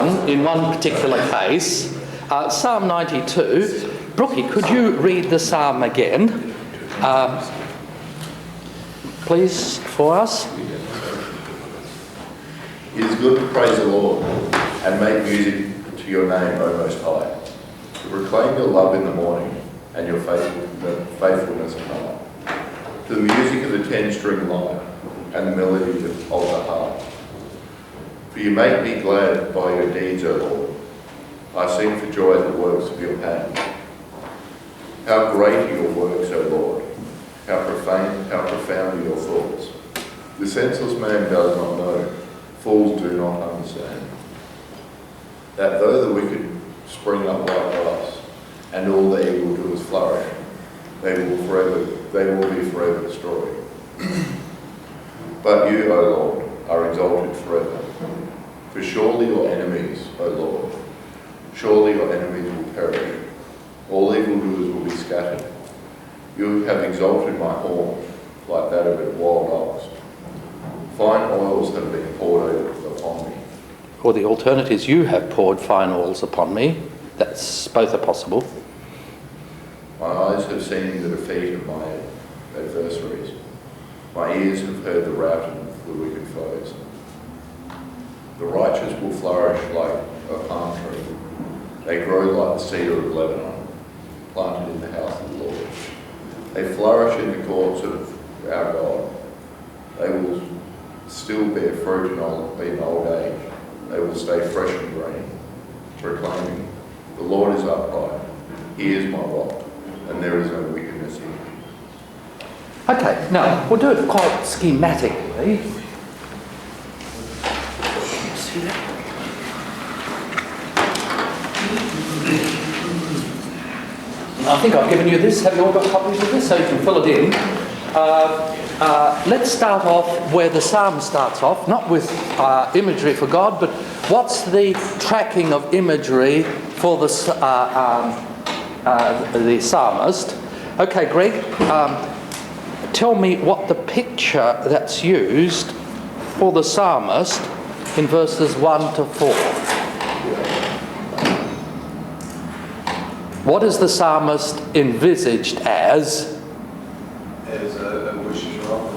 one in one particular case. Psalm 92. Brookie, could you read the psalm again, please, for us? It is good to praise the Lord and make music to your name, O Most High. To proclaim your love in the morning and your faithfulness at night. To the music of the 10-string lyre and the melody of the harp. For you make me glad by your deeds, O Lord. I sing for joy at the works of your hand. How great are your works, O Lord. How profound are your thoughts. The senseless man does not know. Fools do not understand. That though the wicked spring up like grass, and all the evildoers flourish, they will be forever destroyed. But you, O Lord, are exalted forever. For surely your enemies, O Lord, surely your enemies will perish. All evildoers will be scattered. You have exalted my horn like that of a wild ox. Fine oils have been poured upon me. Or the alternative is, you have poured fine oils upon me. That's both are possible. My eyes have seen the defeat of my adversaries. My ears have heard the rout of the wicked foes. The righteous will flourish like a palm tree. They grow like the cedar of Lebanon, planted in the house of the Lord. They flourish in the courts of our God. They will still bear fruit in old age. They will stay fresh and green, proclaiming, the Lord is upright, he is my rock, and there is no wickedness in him. Okay, now we'll do it quite schematically. See that? I think I've given you this. Have you all got copies of this so you can fill it in? Let's start off where the psalm starts off, not with imagery for God, but what's the tracking of imagery for the psalmist? Okay, Greg, tell me what the picture that's used for the psalmist in verses 1 to 4. What is the psalmist envisaged as? As a worshipper of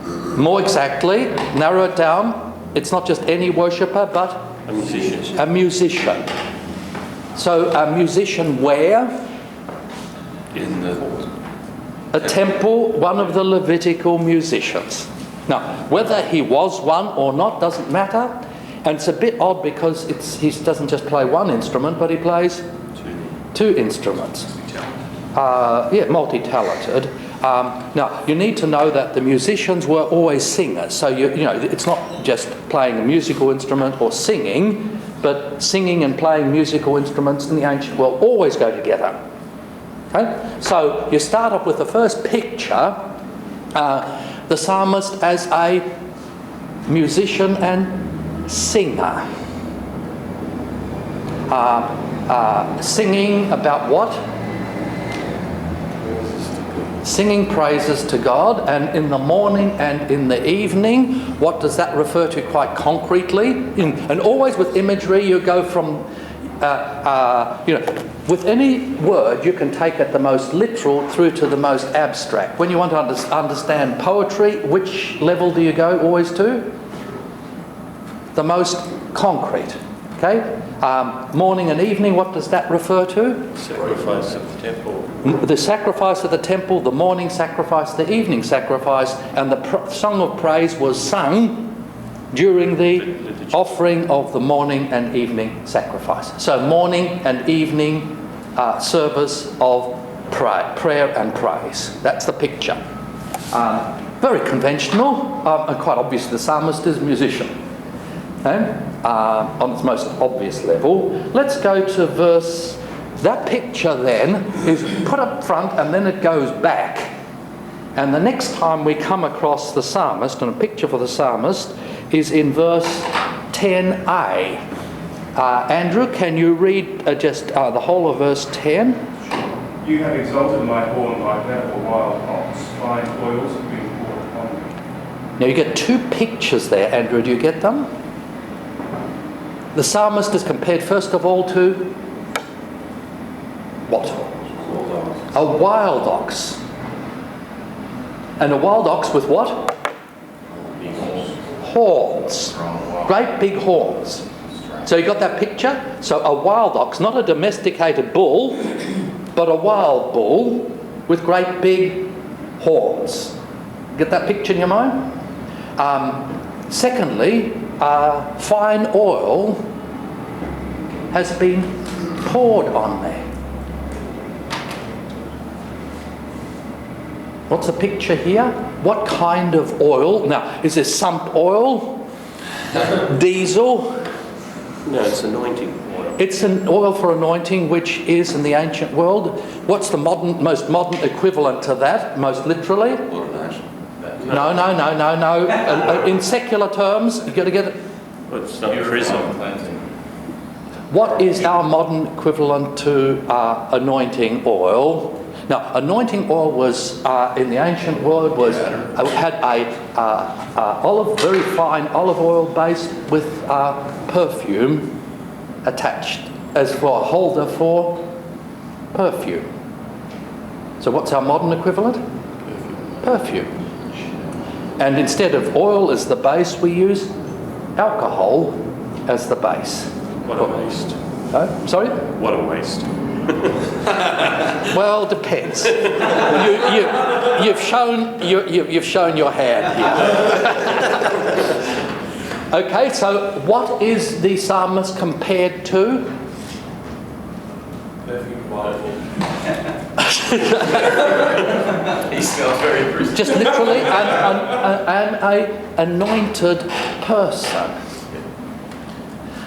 the Lord. More exactly, narrow it down. It's not just any worshipper, but a musician. A musician. So a musician where? In a temple, one of the Levitical musicians. Now, whether he was one or not doesn't matter. And it's a bit odd because he doesn't just play one instrument, but he plays two instruments. Multi-talented. Now, you need to know that the musicians were always singers. So, you know, it's not just playing a musical instrument or singing, but singing and playing musical instruments in the ancient world always go together. Okay? So, you start off with the first picture, the psalmist as a musician and singer. Singing about what? Singing praises to God, and in the morning and in the evening. What does that refer to quite concretely? And always with imagery, you go from, with any word you can take it the most literal through to the most abstract. When you want to understand poetry, which level do you go always to? The most concrete. Okay? Morning and evening, what does that refer to? Sacrifice of the temple. The sacrifice of the temple, the morning sacrifice, the evening sacrifice, and the song of praise was sung during the offering of the morning and evening sacrifice. So morning and evening service of prayer and praise. That's the picture. Very conventional, and quite obvious the psalmist is a musician. Okay? On its most obvious level. Let's go to verse. That picture then is put up front and then it goes back. And the next time we come across the psalmist, and a picture for the psalmist, is in verse 10a. Andrew, can you read just the whole of verse 10? You have exalted my horn like that of a wild ox. Fine oils have been poured upon me. Now you get two pictures there, Andrew. Do you get them? The psalmist is compared first of all to what? A wild ox. And a wild ox with what? Horns. Great big horns. So you got that picture? So a wild ox, not a domesticated bull, but a wild bull with great big horns. Get that picture in your mind? Secondly, fine oil has been poured on there. What's the picture here? What kind of oil? Now, is this sump oil? Diesel? No, it's anointing oil. It's an oil for anointing, which is in the ancient world. What's the most modern equivalent to that, most literally? No. In secular terms, you've got to get it. Well, it's not chrism. What is our modern equivalent to anointing oil? Now, anointing oil was in the ancient world had a very fine olive oil base with perfume attached as for a holder for perfume. So, what's our modern equivalent? Perfume. And instead of oil as the base, we use alcohol as the base. What a waste. Oh, sorry? What a waste. Well, depends. You've shown your hand here. Okay, so what is the psalmist compared to? He smells very pretty. Just literally an anointed person.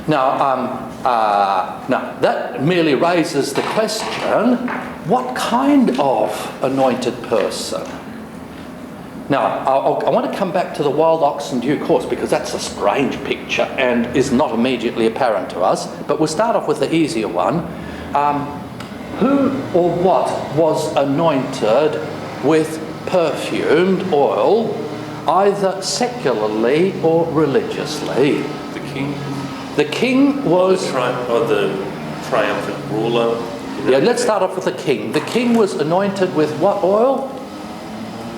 Now, that merely raises the question, what kind of anointed person? Now, I want to come back to the wild ox in due course, because that's a strange picture and is not immediately apparent to us. But we'll start off with the easier one. Who or what was anointed with perfumed oil, either secularly or religiously? The king. The king was... the triumphant ruler. Yeah, let's start off with the king. The king was anointed with what oil?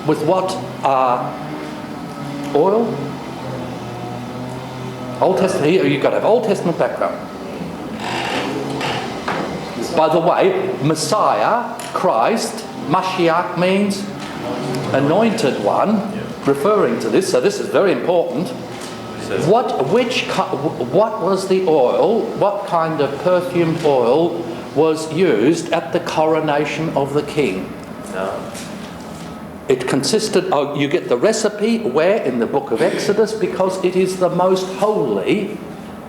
With what oil? Old Testament. Here, you've got to have Old Testament background. By the way, Messiah, Christ, Mashiach means anointed one, referring to this. So this is very important. What was the oil? What kind of perfumed oil was used at the coronation of the king? No. It consisted of, you get the recipe where? In the book of Exodus, because it is the most holy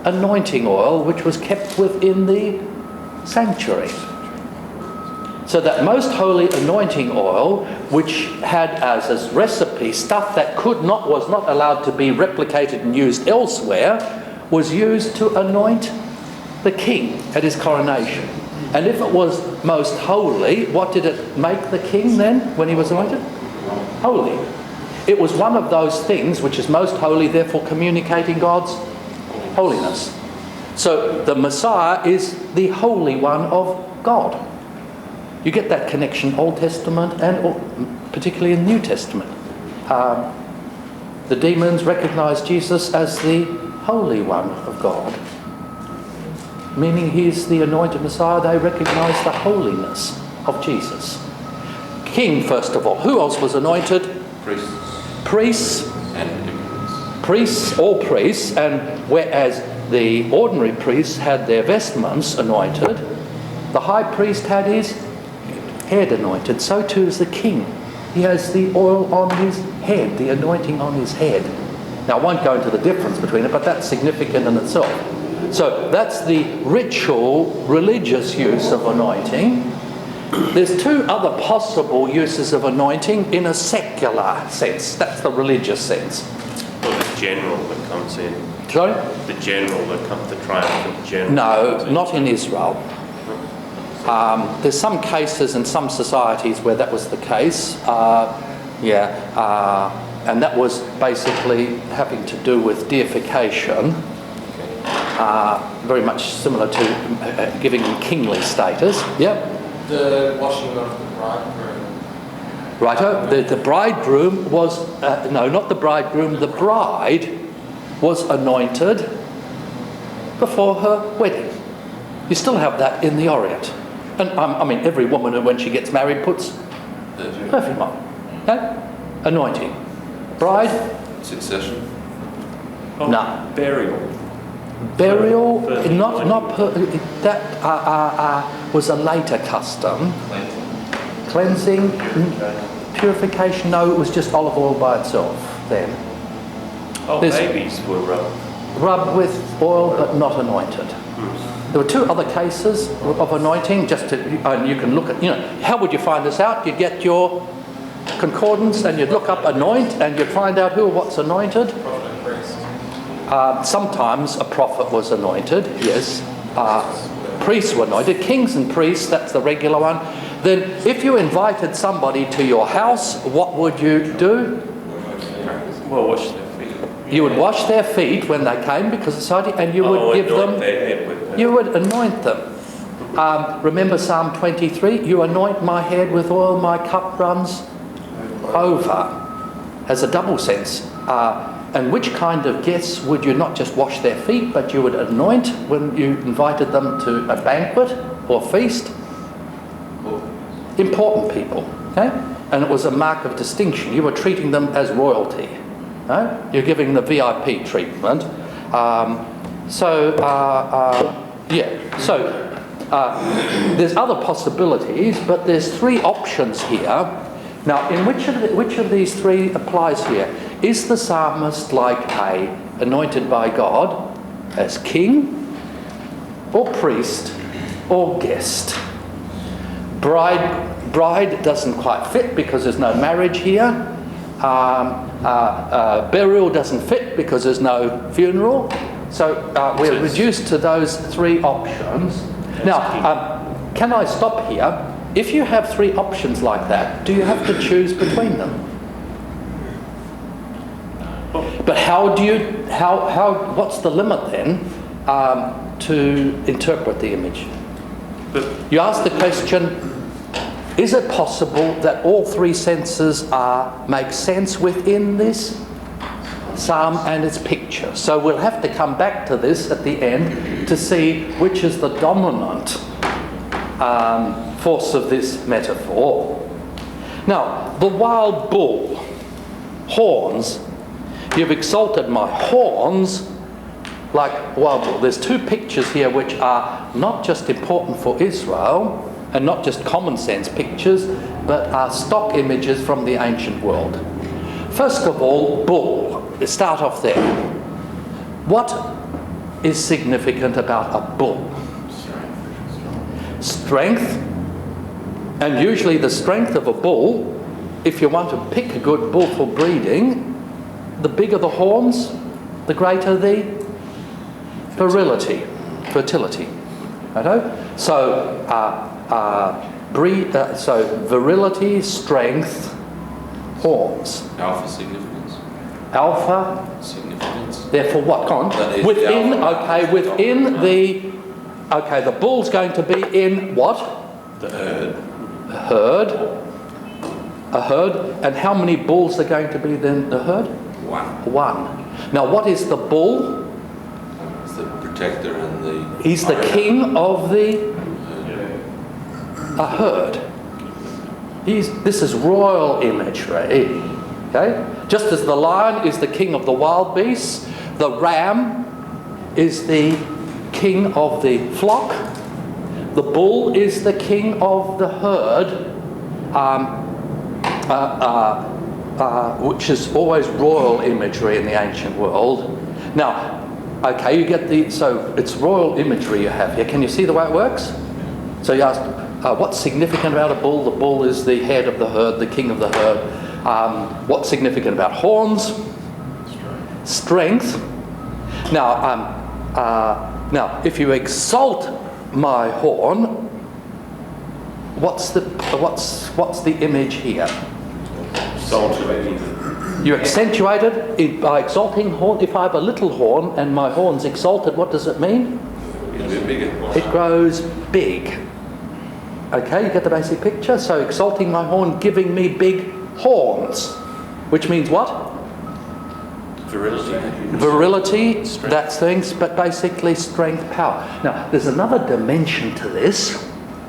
anointing oil which was kept within the sanctuary. So that most holy anointing oil, which had as recipe stuff that was not allowed to be replicated and used elsewhere, was used to anoint the king at his coronation. And if it was most holy, what did it make the king then when he was anointed? Holy. It was one of those things which is most holy, therefore communicating God's holiness. So the Messiah is the Holy One of God. You get that connection Old Testament and particularly in New Testament. The demons recognise Jesus as the Holy One of God. Meaning he's the anointed Messiah, they recognise the holiness of Jesus. King, first of all. Who else was anointed? Priests. And Priests, all priests, and whereas the ordinary priests had their vestments anointed, the high priest had his head anointed. So too is the king. He has the oil on his head, the anointing on his head. Now I won't go into the difference between it, but that's significant in itself. So that's the ritual, religious use of anointing. There's two other possible uses of anointing in a secular sense. That's the religious sense. Well, the general that comes in. Sorry? The general that comes, the triumphant general. No, not in Israel. There's some cases in some societies where that was the case. And that was basically having to do with deification. very much similar to giving them kingly status. Yep. The washing of the bridegroom. Righto. The bridegroom was, no, not the bridegroom, the bride was anointed before her wedding. You still have that in the Orient. And I mean, every woman when she gets married puts perfume on. Okay? Anointing. Bride? Succession. Oh, No. Burial. Burial, First that was a later custom. Cleansing, purification, no, it was just olive oil by itself then. Oh, There's- babies were Rubbed with oil but not anointed. There were two other cases of anointing, just to, and you can look at, how would you find this out? You'd get your concordance and you'd look up anoint and you'd find out who or what's anointed. Prophet and priest. Sometimes a prophet was anointed, yes. Priests were anointed. Kings and priests, that's the regular one. Then if you invited somebody to your house, what would you do? well, wash their feet. You would wash their feet when they came because society, and you would give anoint them, their head with you would anoint them. Remember Psalm 23? You anoint my head with oil, my cup runs over. Has a double sense. And which kind of guests would you not just wash their feet, but you would anoint when you invited them to a banquet or feast? Important people, okay? And it was a mark of distinction. You were treating them as royalty. No? You're giving the VIP treatment. So there's other possibilities, but there's three options here. Now, in which of these three applies here? Is the psalmist like anointed by God as king, or priest, or guest? Bride doesn't quite fit because there's no marriage here. Burial doesn't fit because there's no funeral. So we're reduced to those three options. Now, can I stop here? If you have three options like that, do you have to choose between them? But what's the limit then to interpret the image? You ask the question, is it possible that all three senses make sense within this psalm and its picture? So we'll have to come back to this at the end to see which is the dominant force of this metaphor. Now, the wild bull, horns, you've exalted my horns like wild bull. There's two pictures here which are not just important for Israel and not just common sense pictures, but are stock images from the ancient world. First of all, bull. Let's start off there. What is significant about a bull? Strength. And usually the strength of a bull, if you want to pick a good bull for breeding, the bigger the horns, the greater the fertility. Right? So virility, strength, horns. Alpha significance. Alpha. Significance. Therefore, what? Come That on. is Within. the alpha. Okay. Within the. Okay. The bull's going to be in what? The herd. A herd. A herd. And how many bulls are going to be in the herd? One. Now, what is the bull? It's the protector and the... He's the king of the a herd. This is royal imagery. Okay? Just as the lion is the king of the wild beasts, the ram is the king of the flock, the bull is the king of the herd, which is always royal imagery in the ancient world. Now, okay, you get so it's royal imagery you have here. Can you see the way it works? So you ask, what's significant about a bull? The bull is the head of the herd, the king of the herd. What's significant about horns? Strength. Now, if you exalt my horn, what's the image here? Exalted. You accentuate it by exalting horn. If I have a little horn and my horn's exalted, what does it mean? It'll be bigger. It grows big. Okay, you get the basic picture? So exalting my horn, giving me big horns. Which means what? Virility. Virility, Strength. that's things, but basically strength, power. Now, there's another dimension to this.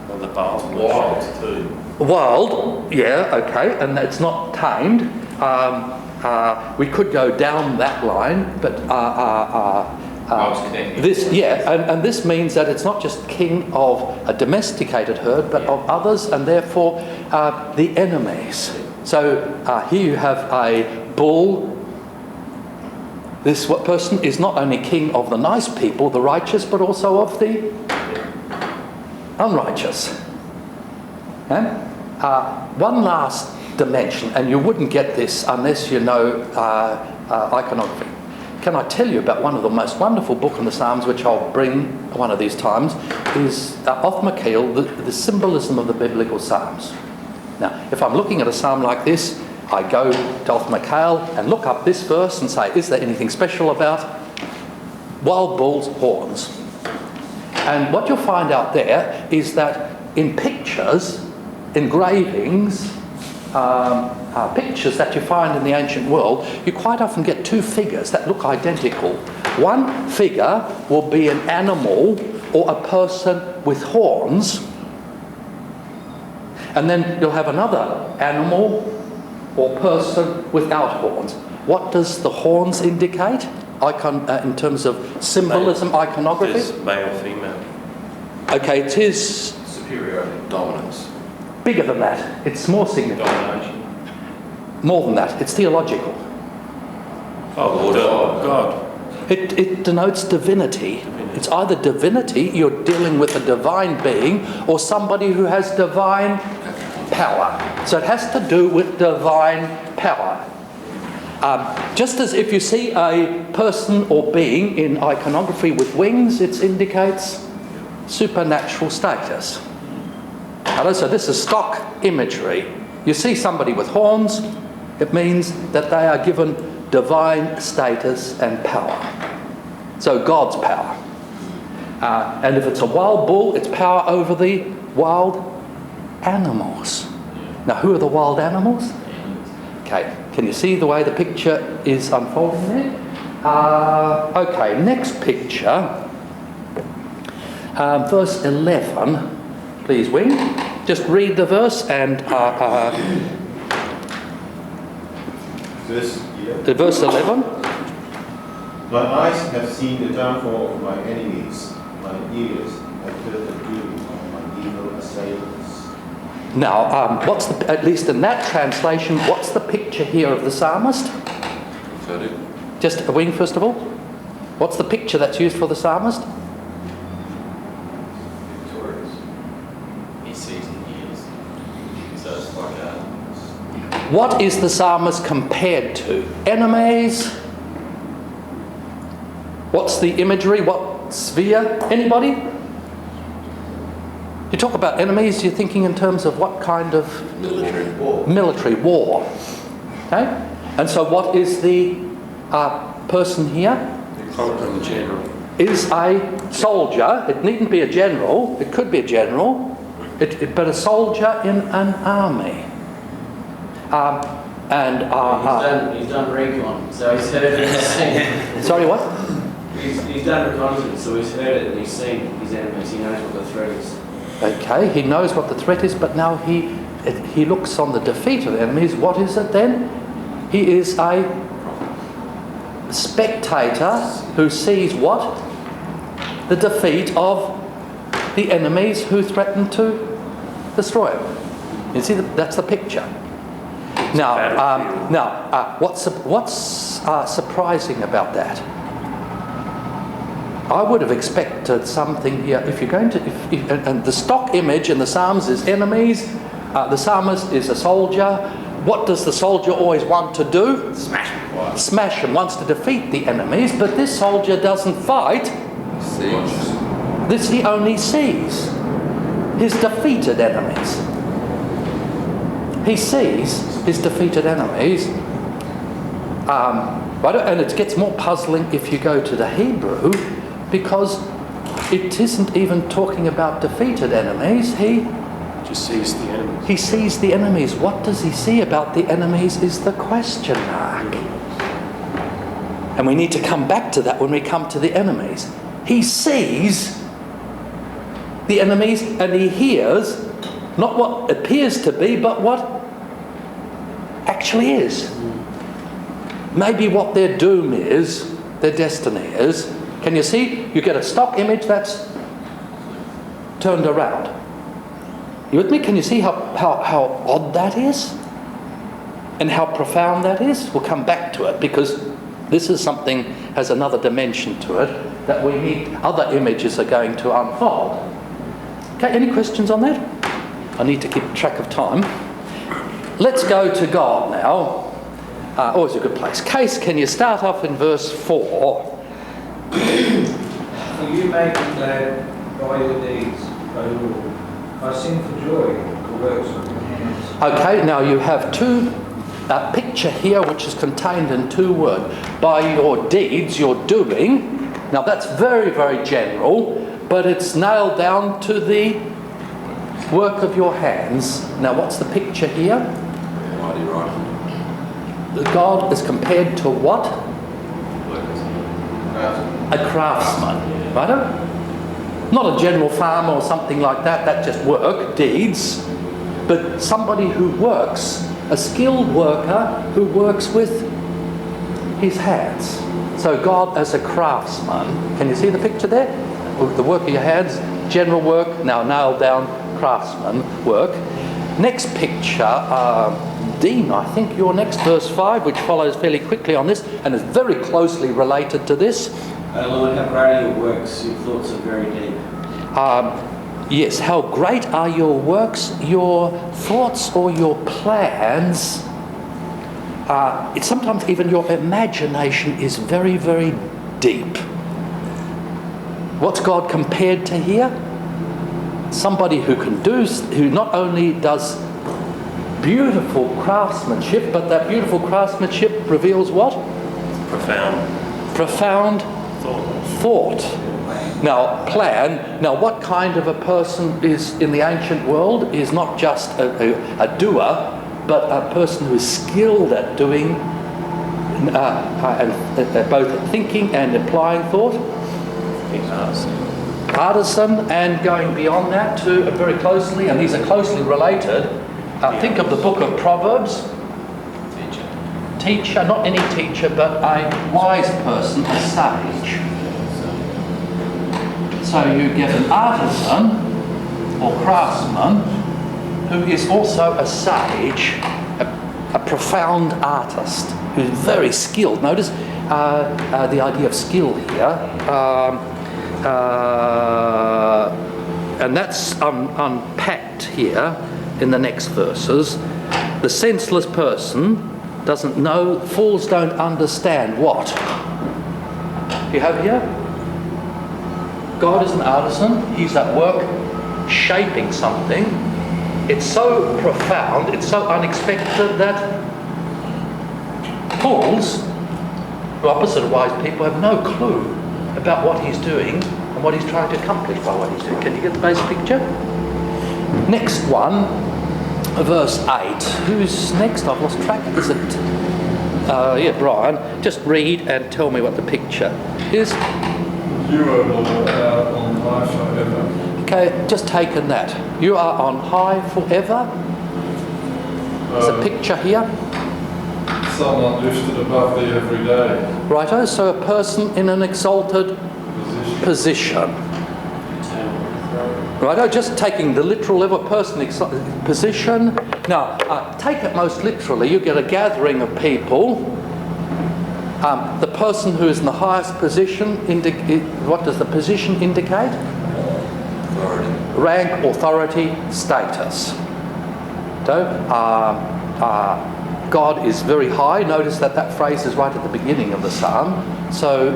Well, the Baal Wild worship. too. Wild, yeah, okay, and it's not tamed. We could go down that line, but king. this, yeah, and this means that it's not just king of a domesticated herd, but of others, and therefore the enemies. So here you have a bull. This person is not only king of the nice people, the righteous, but also of the unrighteous. Okay? One last dimension, and you wouldn't get this unless you know iconography. Can I tell you about one of the most wonderful books in the Psalms, which I'll bring one of these times, is Oth Michael, the symbolism of the biblical Psalms. Now, if I'm looking at a psalm like this, I go to Oth Michael and look up this verse and say, is there anything special about wild bull's horns? And what you'll find out there is that in pictures, engravings, pictures that you find in the ancient world, you quite often get two figures that look identical. One figure will be an animal or a person with horns, and then you'll have another animal or person without horns. What does the horns indicate? In terms of symbolism, iconography? There's male, female. Okay, it is Superiority. Dominance. bigger than that. It's more significant. Domination. More than that. It's theological. Oh, God. It denotes divinity. It's either divinity, you're dealing with a divine being, or somebody who has divine power. So it has to do with divine power. Just as if you see a person or being in iconography with wings, it indicates supernatural status. So this is stock imagery. You see somebody with horns, it means that they are given divine status and power. So God's power. And if it's a wild bull, it's power over the wild animals. Now, who are the wild animals? Okay, can you see the way the picture is unfolding there? Okay, next picture. Verse 11. Please, Wing. Just read the verse and... Verse 11. My eyes have seen the downfall of my enemies. My ears have heard the doom of my evil assailants. Now, what's the, at least in that translation, what's the picture here of the psalmist? Prophetic. Just a Wing, first of all. What's the picture that's used for the psalmist? Victorious. He sees and hears. So it's like a... What is the psalmist compared to? Enemies? What's the imagery? What sphere? Anybody? You talk about enemies, you're thinking in terms of what kind of... Military war. Military war. Okay? And so what is the person here? Conquering general. Is a soldier. It needn't be a general. It could be a general. But a soldier in an army. He's done recon, so he's heard it and he's seen. Sorry, what? He's done reconnaissance, so he's heard it and he's seen his enemies. He knows what the threat is. Okay, he knows what the threat is, but now he looks on the defeat of the enemies. What is it then? He is a spectator who sees what? The defeat of the enemies who threaten to destroy him. You see, that's the picture. Now, what's surprising about that? I would have expected something here. If you're going to, and the stock image in the Psalms is enemies. The psalmist is a soldier. What does the soldier always want to do? Smash him. Wants to defeat the enemies. But this soldier doesn't fight. This he only sees his defeated enemies. He sees his defeated enemies, Right? And it gets more puzzling if you go to the Hebrew, because it isn't even talking about defeated enemies. He Just sees the enemies. He sees the enemies. What does he see about the enemies is the question mark. And we need to come back to that when we come to the enemies. He sees the enemies and he hears not what appears to be, but what actually is. Maybe what their doom is, their destiny is. Can you see? You get a stock image that's turned around. You with me? Can you see how odd that is? And how profound that is? We'll come back to it, because this is something, has another dimension to it, that we need, other images are going to unfold. Okay, any questions on that? I need to keep track of time. Let's go to God now. Always a good place. Case, can you start off in verse 4? For you make me glad by your deeds, O Lord. I sing for joy at the works of your hands. Okay, now you have a picture here which is contained in two words. By your deeds, your doing. Now that's very, very general, but it's nailed down to the work of your hands. Now what's the picture here? Mighty right. God is compared to what? A craftsman, right? Not a general farmer or something like that, that's just work, deeds, but somebody who works, a skilled worker who works with his hands. So God as a craftsman. Can you see the picture there? The work of your hands, general work, now nailed down craftsman work. Next picture, Dean, I think your next verse 5, which follows fairly quickly on this and is very closely related to this. O Lord, how great are your works, your thoughts are very deep. Yes, how great are your works, your thoughts or your plans. It's sometimes even your imagination is very, very deep. What's God compared to here? Somebody who can do, who not only does beautiful craftsmanship, but that beautiful craftsmanship reveals what? Profound thought. Now, plan. Now, what kind of a person is in the ancient world is not just a doer, but a person who is skilled at doing, both thinking and applying thought. Artisan, and going beyond that to very closely, and these are closely related. Think of the book of Proverbs. Teacher, not any teacher, but a wise person, a sage. So you get an artisan or craftsman who is also a sage, a profound artist who's very skilled. Notice the idea of skill here. And that's unpacked here in the next verses. The senseless person doesn't know, fools don't understand what? You have here? God is an artisan, he's at work shaping something. It's so profound, it's so unexpected that fools, the opposite of wise people, have no clue about what he's doing and what he's trying to accomplish by what he's doing. Can you get the basic picture? Next one, verse 8. Who's next? I've lost track. Is it? Yeah, Brian. Just read and tell me what the picture is. You, O Lord, are on high forever. Okay, just taken that. You are on high forever. There's a picture here. Someone lifted above thee every day. Righto, so a person in an exalted position. Righto, just taking the literal level, person position. Now, take it most literally. You get a gathering of people. The person who is in the highest position, what does the position indicate? Authority. Rank, authority, status. So, God is very high. Notice that phrase is right at the beginning of the psalm. So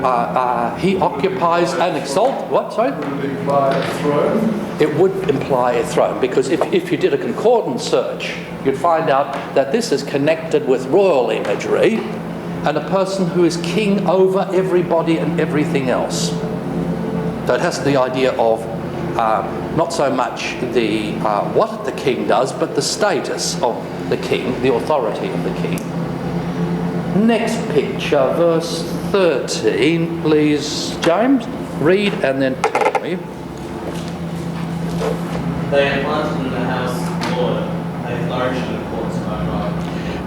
he occupies an exalt. What? Sorry? Would it imply a throne? It would imply a throne, because if you did a concordance search, you'd find out that this is connected with royal imagery. and a person who is king over everybody and everything else. So it has the idea of not so much the what the king does, but the status of the king, the authority of the king. Next picture, verse 13, please, James. Read and then tell me. They are planted in the house of the Lord. They flourish in the courts of our God.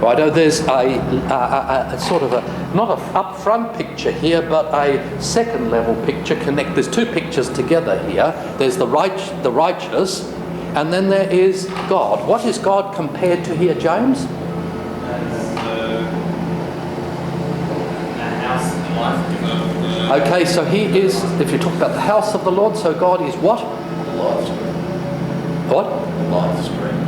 Righto, there's a sort of a, not an up-front picture here, but a second level picture There's two pictures together here. There's the righteous, and then there is God. What is God compared to here, James? Okay, so he is, if you talk about the house of the Lord, so God is what? What? Life screen.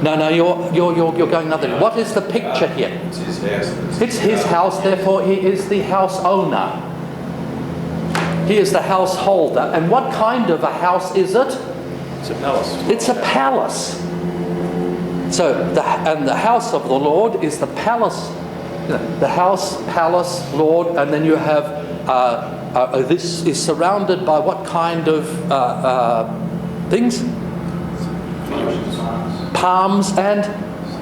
No, you're going another. What is the picture here? It's his house. It's his house, therefore he is the house owner. He is the householder. And what kind of a house is it? It's a palace. It's a palace. So, the house of the Lord is the palace. The house, palace, Lord, and then you have this is surrounded by what kind of things? Palms and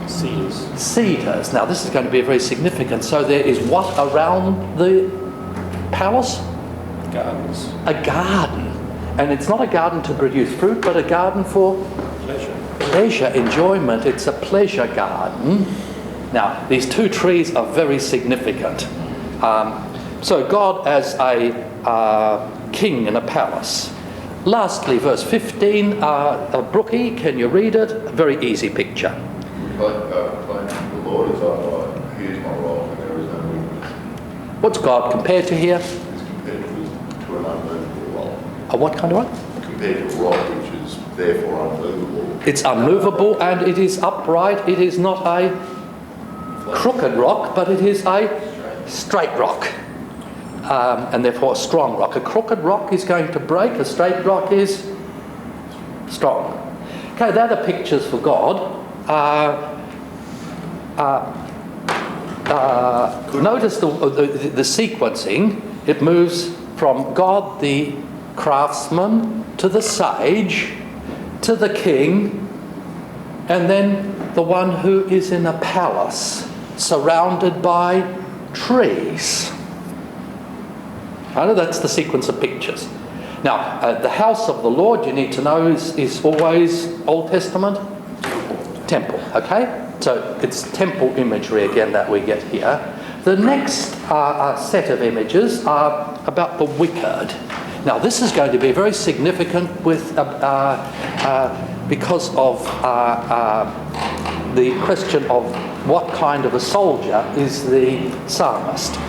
cedars. Now this is going to be very significant. So there is what around the palace? Gardens. A garden. And it's not a garden to produce fruit, but a garden for pleasure, enjoyment. It's a pleasure garden. Now, these two trees are very significant. So God as a king in a palace. Lastly, verse 15, Brookie, can you read it? A very easy picture. The Lord is upright. He is my rock, and there is no weakness. What's God compared to here? It's compared to an unmovable rock. A what kind of rock? Compared to a rock which is therefore unmovable. It's unmovable and it is upright. It is not a crooked rock, but it is a straight rock. And therefore a strong rock. A crooked rock is going to break, a straight rock is strong. Okay, they're the pictures for God. Notice the sequencing. It moves from God the craftsman to the sage to the king, and then the one who is in a palace surrounded by trees. I know that's the sequence of pictures. Now, the house of the Lord, you need to know, is always Old Testament? Temple, okay? So it's temple imagery again that we get here. The next set of images are about the wicked. Now, this is going to be very significant with because of the question of what kind of a soldier is the psalmist.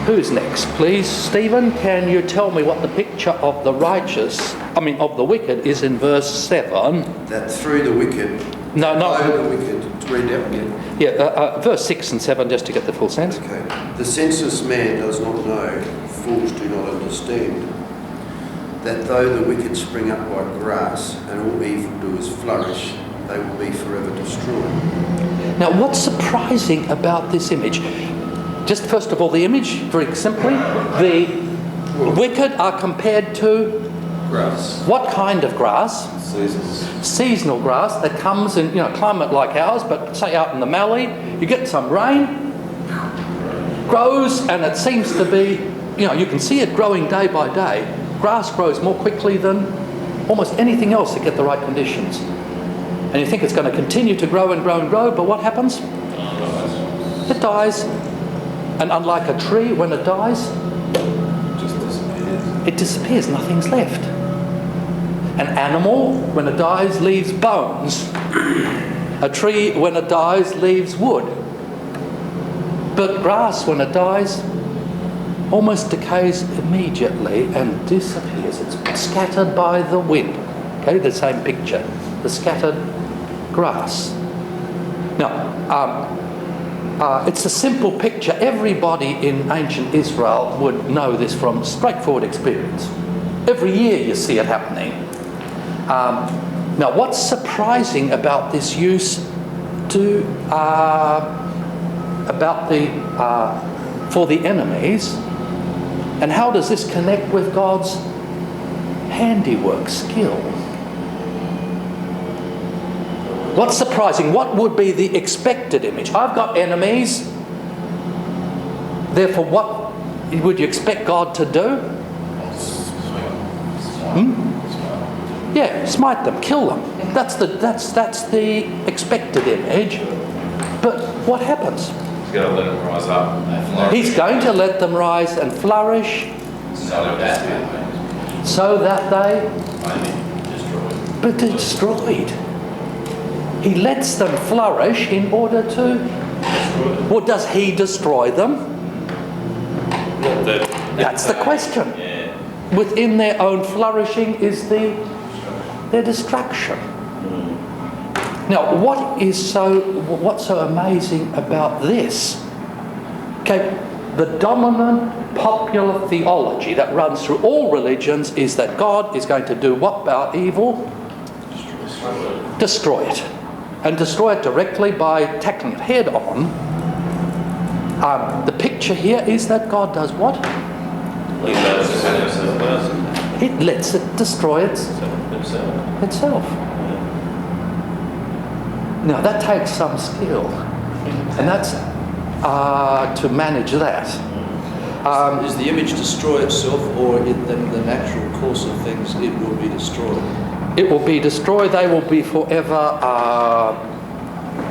Who's next, please? Stephen, can you tell me what the picture of the of the wicked is in verse 7? That through the wicked, No, not... the wicked, read that again. Yeah, verse 6 and 7, just to get the full sense. Okay. The senseless man does not know, fools do not understand, that though the wicked spring up like grass and all evildoers flourish, they will be forever destroyed. Now, what's surprising about this image? Just first of all, the image, very simply, the wicked are compared to Grass. what kind of grass? Seasonal grass that comes in, climate like ours, but say out in the Mallee, you get some rain, grows, and it seems to be, you can see it growing day by day. Grass grows more quickly than almost anything else to get the right conditions. And you think it's going to continue to grow and grow and grow, but what happens? It dies. And unlike a tree, when it dies, it disappears, nothing's left. An animal, when it dies, leaves bones. A tree, when it dies, leaves wood. But grass, when it dies, almost decays immediately and disappears. It's scattered by the wind. Okay, the same picture. The scattered grass. Now, it's a simple picture. Everybody in ancient Israel would know this from straightforward experience. Every year you see it happening. Now, what's surprising about this use about the for the enemies. And how does this connect with God's handiwork, skill? What's surprising? What would be the expected image? I've got enemies. Therefore, what would you expect God to do? Yeah, smite them, kill them. That's the expected image. But what happens? He's going to let them rise up and flourish. He's going to let them rise and flourish so that they Destroyed. be destroyed. He lets them flourish in order to... Well, does he destroy them? That's the question. Yeah. Within their own flourishing is their destruction. Now, what's so amazing about this? Okay, the dominant popular theology that runs through all religions is that God is going to do what about evil? Destroy it. And destroy it directly by tackling it head on. The picture here is that God does what? It lets it destroy itself. Now that takes some skill, and that's to manage that. Is the image destroy itself, or in the natural course of things it will be destroyed? It will be destroyed. They will be forever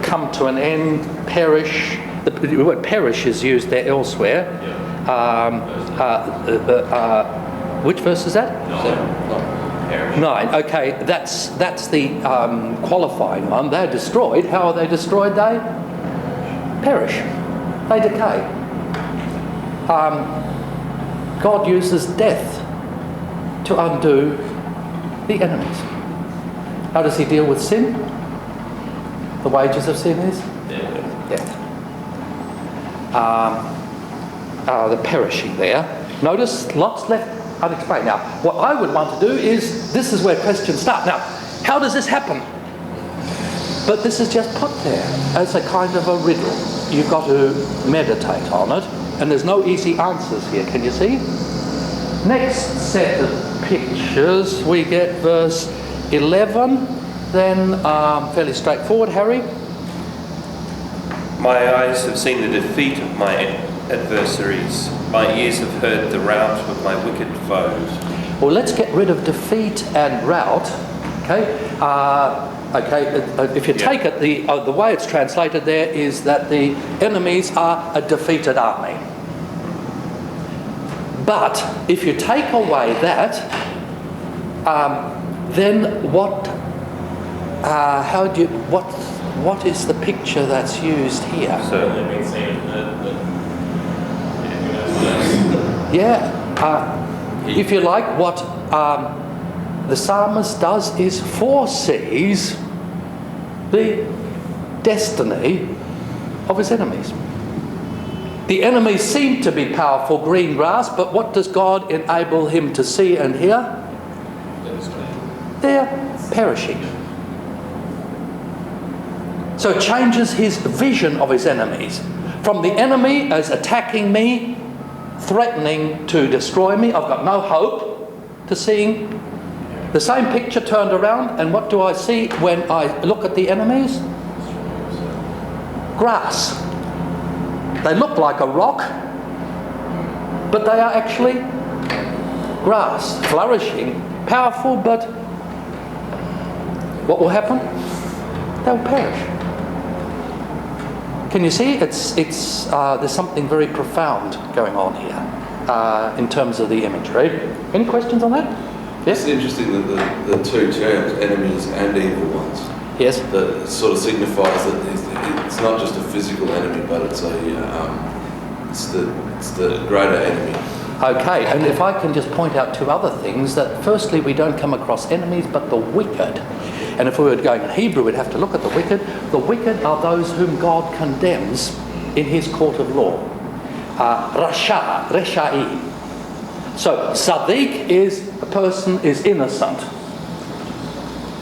come to an end, perish. The word perish is used there elsewhere. Which verse is that? 9. Okay, that's the qualifying one. They're destroyed. How are they destroyed? They perish. They decay. God uses death to undo the enemies. How does he deal with sin? The wages of sin is death. The perishing there. Notice lots left unexplained. Now, what I would want to do is, this is where questions start. Now, how does this happen? But this is just put there as a kind of a riddle. You've got to meditate on it, and there's no easy answers here. Can you see? Next set of pictures, we get verse 11, then fairly straightforward, Harry. My eyes have seen the defeat of my adversaries. My ears have heard the rout of my wicked foes. Well, let's get rid of defeat and rout. Okay. If you take it, the way it's translated there is that the enemies are a defeated army. But if you take away that, then what? What is the picture that's used here? If you like, what the psalmist does is foresees the destiny of his enemies. The enemies seem to be powerful green grass, but what does God enable him to see and hear? They're perishing. So it changes his vision of his enemies. From the enemy as attacking me, threatening to destroy me, I've got no hope, to seeing the same picture turned around, and what do I see when I look at the enemies? Grass. They look like a rock, but they are actually grass, flourishing, powerful, but what will happen? They'll perish. Can you see? There's something very profound going on here in terms of the imagery. Any questions on that? Yes? It's interesting that the two terms, enemies and evil ones, yes, that sort of signifies that it's not just a physical enemy, but it's the greater enemy. Okay, and if I can just point out two other things, that firstly we don't come across enemies but the wicked. And if we were going in Hebrew, we'd have to look at the wicked. The wicked are those whom God condemns in his court of law. Resha'i. So, Sadiq is a person is innocent,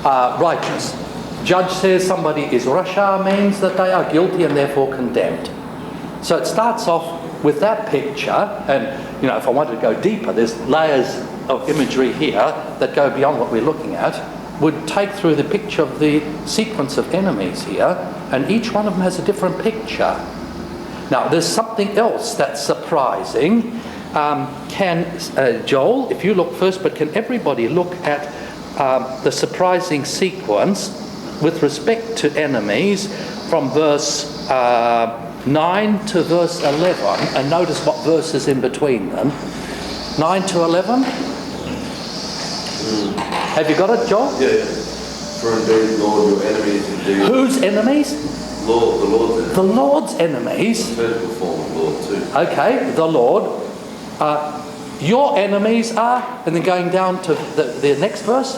righteous. Judge says somebody is Rasha means that they are guilty and therefore condemned. So it starts off with that picture, and if I wanted to go deeper, there's layers of imagery here that go beyond what we're looking at, would take through the picture of the sequence of enemies here, and each one of them has a different picture. Now, there's something else that's surprising. Joel, if you look first, but can everybody look at the surprising sequence with respect to enemies from verse 9 to verse 11, and notice what verse is in between them. 9 to 11? Have you got it, Joel? Yeah. For indeed, Lord, your enemies indeed. Whose enemies? Lord, the Lord's enemies. The Lord's enemies. Physical form of Lord too. Okay, the Lord. Your enemies are, and then going down to the next verse?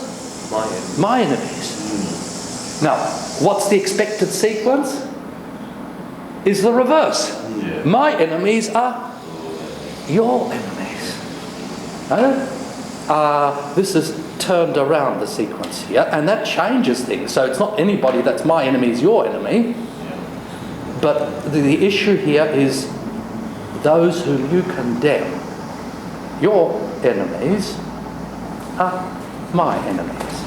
My enemies. Now, what's the expected sequence? Is the reverse. Yeah. My enemies are your enemies. This is turned around, the sequence here, and that changes things. So it's not anybody that's my enemy is your enemy, but the issue here is those whom you condemn. Your enemies are my enemies.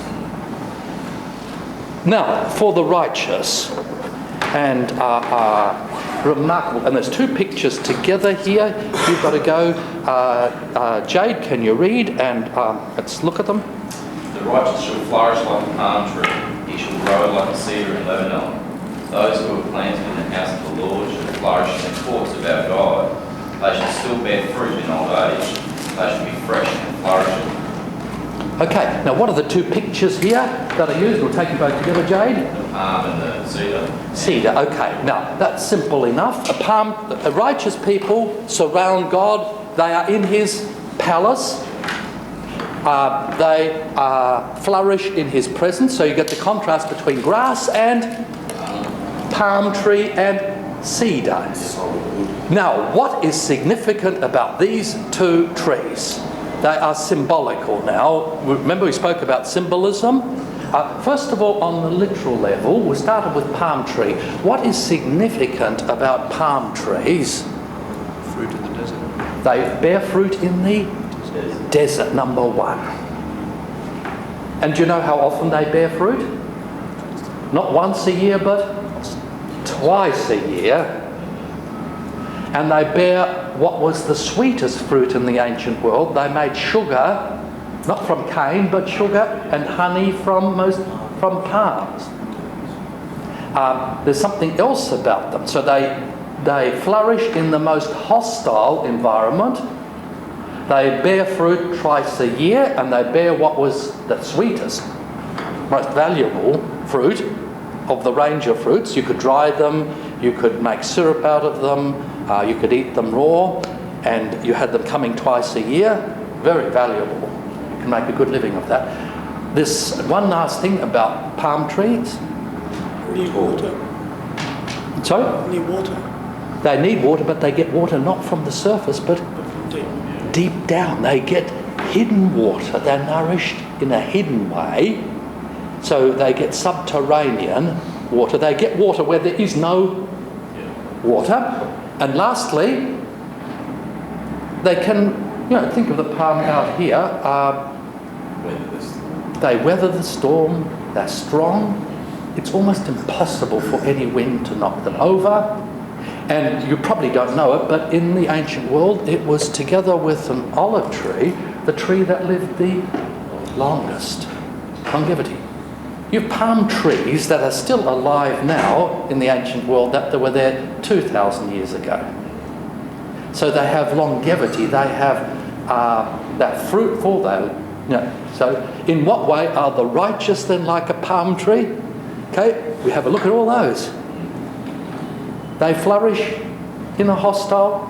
Now, for the righteous, and remarkable, and there's two pictures together here. You've got to go. Jade, can you read? And let's look at them. The righteous shall flourish like a palm tree. He shall grow like a cedar in Lebanon. Those who are planted in the house of the Lord shall flourish in the courts of our God. They shall still bear fruit in old age. They shall be fresh and flourishing. Okay, now what are the two pictures here that are used? We'll take them both together, Jade. The palm and the cedar. Cedar, okay. Now, that's simple enough. A righteous people surround God. They are in His palace. They flourish in His presence. So you get the contrast between grass and palm tree and cedar. Now, what is significant about these two trees? They are symbolical now. Remember we spoke about symbolism? First of all, on the literal level, we started with palm tree. What is significant about palm trees? Fruit in the desert. They bear fruit in the desert, number one. And do you know how often they bear fruit? Not once a year, but twice a year. And they bear what was the sweetest fruit in the ancient world. They made sugar, not from cane, but sugar and honey from palms. There's something else about them. So they flourish in the most hostile environment. They bear fruit twice a year, and they bear what was the sweetest, most valuable fruit of the range of fruits. You could dry them, you could make syrup out of them, you could eat them raw, and you had them coming twice a year. Very valuable. You can make a good living of that. This one last thing about palm trees. Need water. Sorry? Need water. They need water, but they get water not from the surface, but deep down. They get hidden water. They're nourished in a hidden way. So they get subterranean water. They get water where there is no water. And lastly, they can, think of the palm out here. They weather the storm. They're strong. It's almost impossible for any wind to knock them over. And you probably don't know it, but in the ancient world, it was together with an olive tree, the tree that lived the longest. Longevity. You have palm trees that are still alive now in the ancient world that were there 2,000 years ago. So they have longevity. They have that fruitful. So in what way are the righteous then like a palm tree? Okay, we have a look at all those. They flourish in a hostile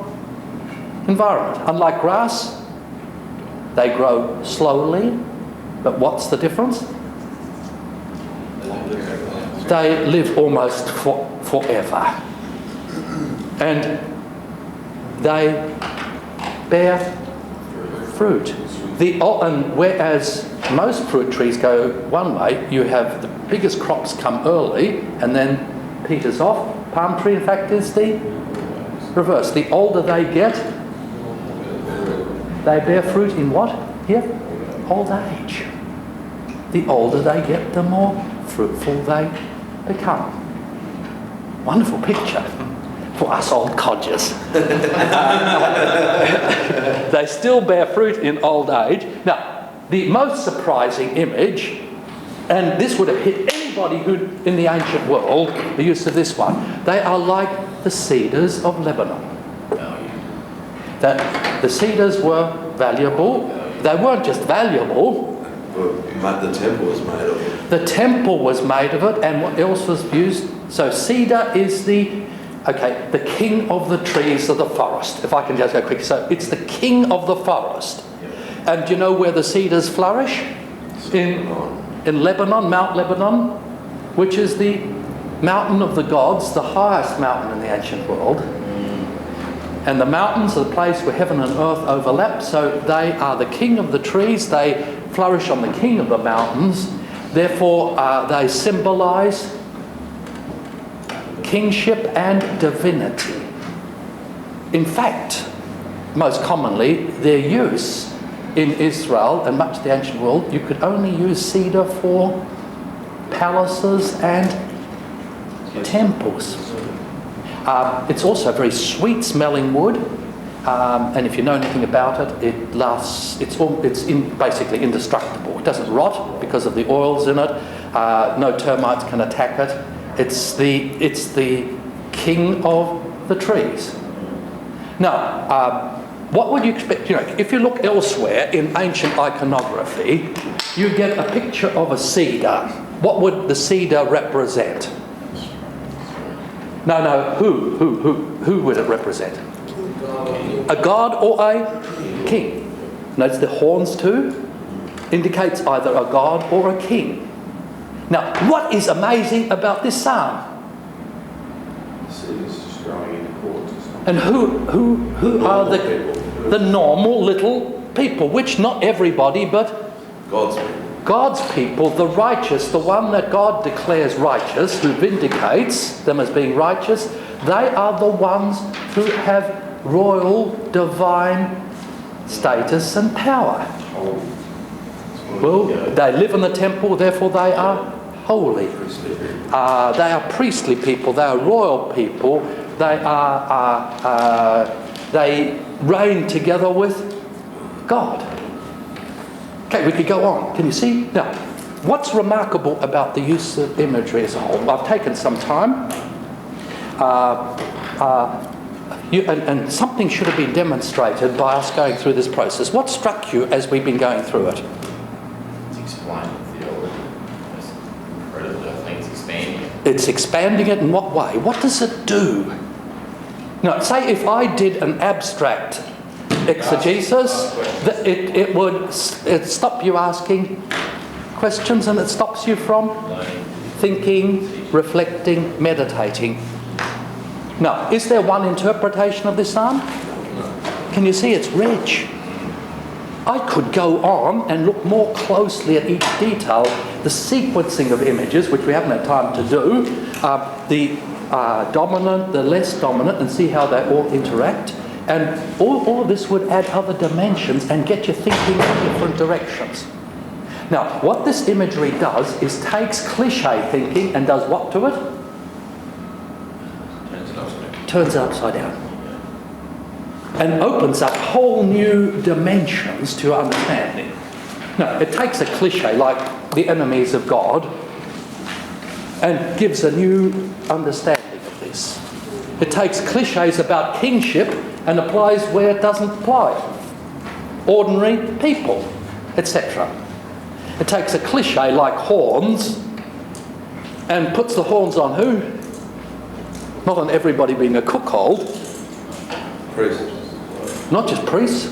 environment. Unlike grass, they grow slowly. But what's the difference? They live almost forever. And they bear fruit. And whereas most fruit trees go one way, you have the biggest crops come early and then peters off. Palm tree, in fact, is the reverse. The older they get, they bear fruit in what? Here? Old age. The older they get, the more fruitful they become. Wonderful picture for us old codgers. They still bear fruit in old age. Now, the most surprising image, and this would have hit anybody who in the ancient world, the use of this one, they are like the cedars of Lebanon. That the cedars were valuable. They weren't just valuable. The temple was made of it. The temple was made of it, and what else was used? So cedar is the king of the trees of the forest. If I can just go quickly. So it's the king of the forest. And do you know where the cedars flourish? In Lebanon, Mount Lebanon, which is the mountain of the gods, the highest mountain in the ancient world. And the mountains are the place where heaven and earth overlap, so they are the king of the trees. They flourish on the king of the mountains. Therefore, they symbolise kingship and divinity. In fact, most commonly, their use in Israel and much of the ancient world, you could only use cedar for palaces and temples. It's also a very sweet-smelling wood, and if you know anything about it, it lasts. It's basically indestructible. It doesn't rot because of the oils in it. No termites can attack it. It's the king of the trees. Now, what would you expect? You know, if you look elsewhere in ancient iconography, you get a picture of a cedar. What would the cedar represent? No. Who would it represent? A god or a king? Notice the horns too. Indicates either a god or a king. Now, what is amazing about this psalm? And who are the normal little people? Which not everybody, but God's people. God's people, the righteous, the one that God declares righteous, who vindicates them as being righteous, they are the ones who have royal, divine status and power. Well, they live in the temple, therefore they are holy. They are priestly people, they are royal people, they reign together with God. Okay, we could go on. Can you see? Now, what's remarkable about the use of imagery as a whole? I've taken some time. And something should have been demonstrated by us going through this process. What struck you as we've been going through it? It's explaining theology. It's incredible. I think it's expanding it. It's expanding it in what way? What does it do? Now, say if I did an abstract exegesis, it would stop you asking questions, and it stops you from thinking, reflecting, meditating. Now, is there one interpretation of this psalm? Can you see it's rich? I could go on and look more closely at each detail, the sequencing of images, which we haven't had time to do, the dominant, the less dominant, and see how they all interact. And all of this would add other dimensions and get you thinking in different directions. Now, what this imagery does is takes cliche thinking and does what to it? Turns it upside down. And opens up whole new dimensions to understanding. Now, it takes a cliche like the enemies of God and gives a new understanding of this. It takes cliches about kingship and applies where it doesn't apply. Ordinary people, etc. It takes a cliche like horns and puts the horns on who? Not on everybody being a cuckold. Priests. Not just priests.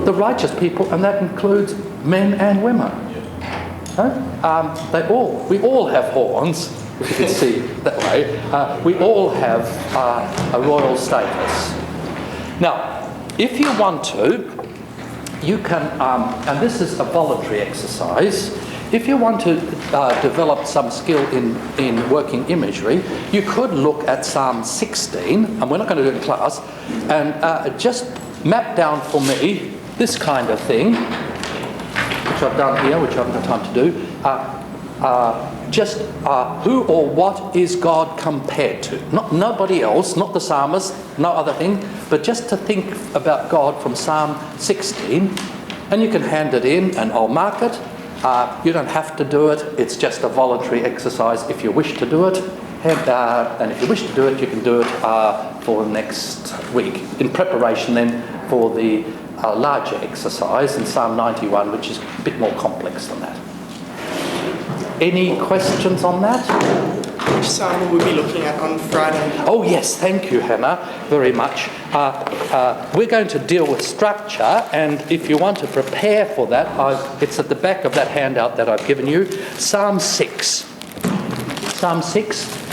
The righteous people, and that includes men and women. We all have horns, if you can see that way. We all have a royal status. Now, if you want to, you can, and this is a voluntary exercise, If you want to develop some skill in working imagery, you could look at Psalm 16, and we're not going to do it in class, and just map down for me this kind of thing, which I've done here, which I haven't got time to do. Who or what is God compared to? Nobody else, not the psalmist, no other thing, but just to think about God from Psalm 16, and you can hand it in and I'll mark it. You don't have to do it, it's just a voluntary exercise if you wish to do it. And if you wish to do it, you can do it for next week, in preparation then for the larger exercise in Psalm 91, which is a bit more complex than that. Any questions on that? Which psalm will we be looking at on Friday? Oh yes, thank you, Hannah, very much. We're going to deal with structure, and if you want to prepare for that, it's at the back of that handout that I've given you. Psalm 6. Psalm 6.